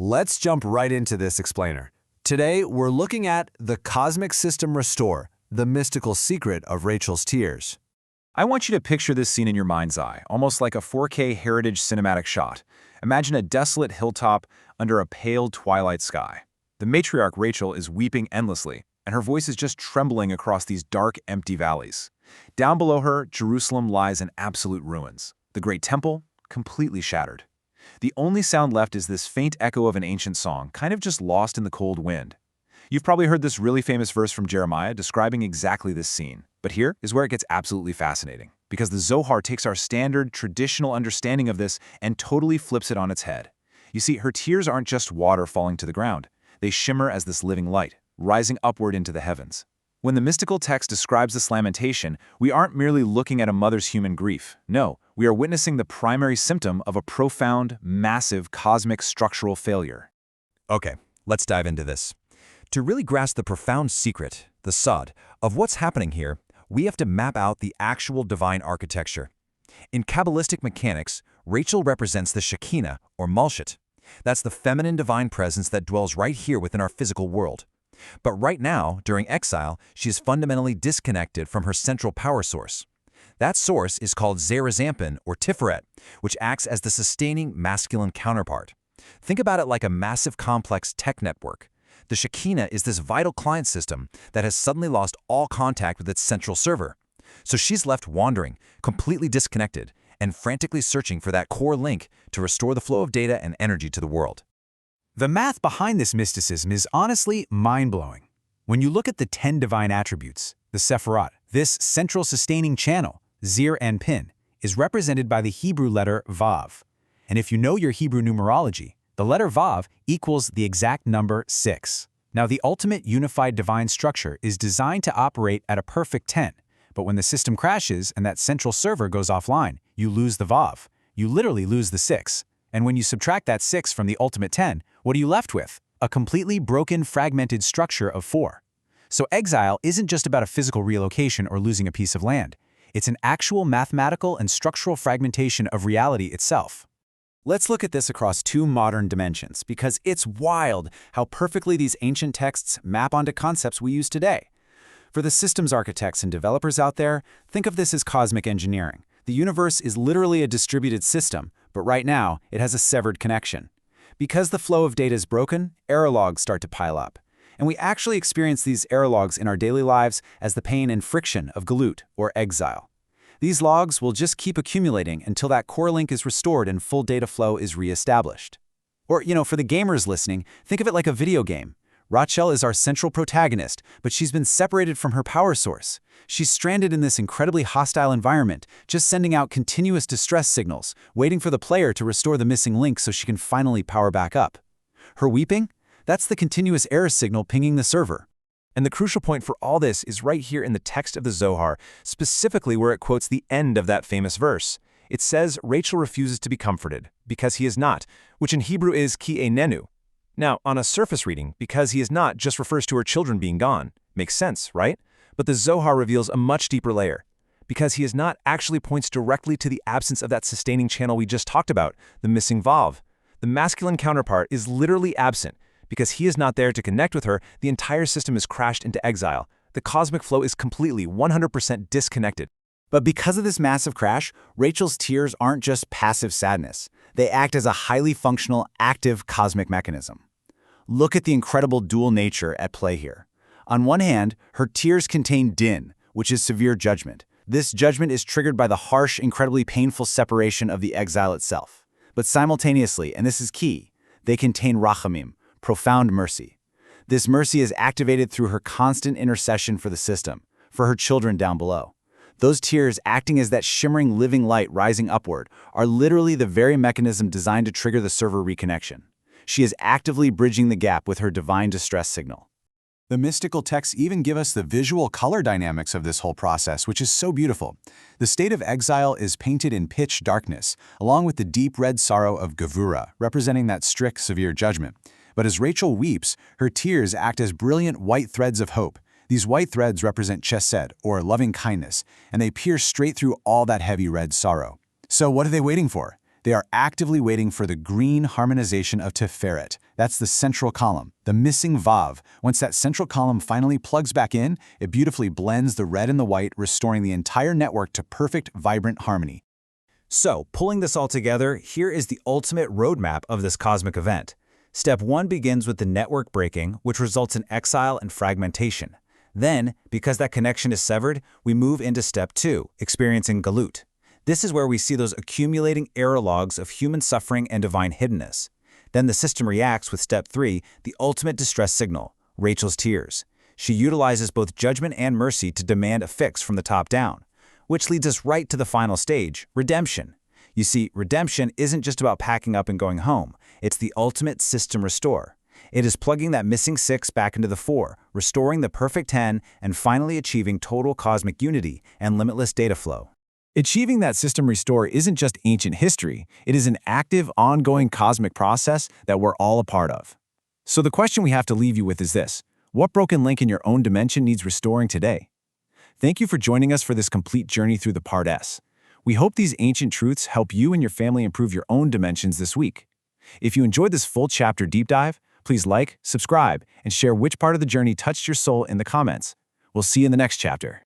Let's jump right into this explainer. Today, we're looking at the cosmic system restore, the mystical secret of Rachel's tears. I want you to picture this scene in your mind's eye, almost like a 4K heritage cinematic shot. Imagine a desolate hilltop under a pale twilight sky. The matriarch Rachel is weeping endlessly, and her voice is just trembling across these dark, empty valleys. Down below her, Jerusalem lies in absolute ruins. The great temple, completely shattered. The only sound left is this faint echo of an ancient song, kind of just lost in the cold wind. You've probably heard this really famous verse from Jeremiah describing exactly this scene. But here is where it gets absolutely fascinating, because the Zohar takes our standard, traditional understanding of this and totally flips it on its head. You see, her tears aren't just water falling to the ground. They shimmer as this living light, rising upward into the heavens. When the mystical text describes this lamentation, we aren't merely looking at a mother's human grief. No, we are witnessing the primary symptom of a profound, massive, cosmic structural failure. Okay, let's dive into this. To really grasp the profound secret, the sod, of what's happening here, we have to map out the actual divine architecture. In Kabbalistic mechanics, Rachel represents the Shekhinah, or Malshut. That's the feminine divine presence that dwells right here within our physical world. But right now, during exile, she is fundamentally disconnected from her central power source. That source is called Zerazampin, or Tiferet, which acts as the sustaining masculine counterpart. Think about it like a massive complex tech network. The Shekhinah is this vital client system that has suddenly lost all contact with its central server. So she's left wandering, completely disconnected, and frantically searching for that core link to restore the flow of data and energy to the world. The math behind this mysticism is honestly mind-blowing. When you look at the 10 divine attributes, the Sephirot, this central sustaining channel, Zir and Pin, is represented by the Hebrew letter Vav. And if you know your Hebrew numerology, the letter Vav equals the exact number 6. Now, the ultimate unified divine structure is designed to operate at a perfect 10, but when the system crashes and that central server goes offline, you lose the Vav. You literally lose the 6. And when you subtract that 6 from the ultimate 10, what are you left with? A completely broken, fragmented structure of 4. So exile isn't just about a physical relocation or losing a piece of land. It's an actual mathematical and structural fragmentation of reality itself. Let's look at this across 2 modern dimensions, because it's wild how perfectly these ancient texts map onto concepts we use today. For the systems architects and developers out there, think of this as cosmic engineering. The universe is literally a distributed system, but right now, it has a severed connection. Because the flow of data is broken, error logs start to pile up. And we actually experience these error logs in our daily lives as the pain and friction of galut, or exile. These logs will just keep accumulating until that core link is restored and full data flow is reestablished. Or, for the gamers listening, think of it like a video game. Rachel is our central protagonist, but she's been separated from her power source. She's stranded in this incredibly hostile environment, just sending out continuous distress signals, waiting for the player to restore the missing link so she can finally power back up. Her weeping? That's the continuous error signal pinging the server. And the crucial point for all this is right here in the text of the Zohar, specifically where it quotes the end of that famous verse. It says Rachel refuses to be comforted, because he is not, which in Hebrew is ki einenu. Now, on a surface reading, because he is not just refers to her children being gone. Makes sense, right? But the Zohar reveals a much deeper layer. Because he is not actually points directly to the absence of that sustaining channel we just talked about, the missing Vav. The masculine counterpart is literally absent. Because he is not there to connect with her, the entire system is crashed into exile. The cosmic flow is completely 100% disconnected. But because of this massive crash, Rachel's tears aren't just passive sadness. They act as a highly functional, active cosmic mechanism. Look at the incredible dual nature at play here. On one hand, her tears contain din, which is severe judgment. This judgment is triggered by the harsh, incredibly painful separation of the exile itself. But simultaneously, and this is key, they contain rachamim, profound mercy. This mercy is activated through her constant intercession for the system, for her children down below. Those tears, acting as that shimmering living light rising upward, are literally the very mechanism designed to trigger the server reconnection. She is actively bridging the gap with her divine distress signal. The mystical texts even give us the visual color dynamics of this whole process, which is so beautiful. The state of exile is painted in pitch darkness, along with the deep red sorrow of Gevura, representing that strict, severe judgment. But as Rachel weeps, her tears act as brilliant white threads of hope. These white threads represent chesed, or loving kindness, and they pierce straight through all that heavy red sorrow. So what are they waiting for? They are actively waiting for the green harmonization of Tiferet. That's the central column, the missing Vav. Once that central column finally plugs back in, it beautifully blends the red and the white, restoring the entire network to perfect, vibrant harmony. So, pulling this all together, here is the ultimate roadmap of this cosmic event. Step 1 begins with the network breaking, which results in exile and fragmentation. Then, because that connection is severed, we move into Step 2, experiencing galut. This is where we see those accumulating error logs of human suffering and divine hiddenness. Then the system reacts with Step 3, the ultimate distress signal, Rachel's tears. She utilizes both judgment and mercy to demand a fix from the top down, which leads us right to the final stage, redemption. You see, redemption isn't just about packing up and going home. It's the ultimate system restore. It is plugging that missing 6 back into the 4, restoring the perfect 10, and finally achieving total cosmic unity and limitless data flow. Achieving that system restore isn't just ancient history, it is an active, ongoing cosmic process that we're all a part of. So the question we have to leave you with is this: what broken link in your own dimension needs restoring today? Thank you for joining us for this complete journey through the Part S. We hope these ancient truths help you and your family improve your own dimensions this week. If you enjoyed this full chapter deep dive, please like, subscribe, and share which part of the journey touched your soul in the comments. We'll see you in the next chapter.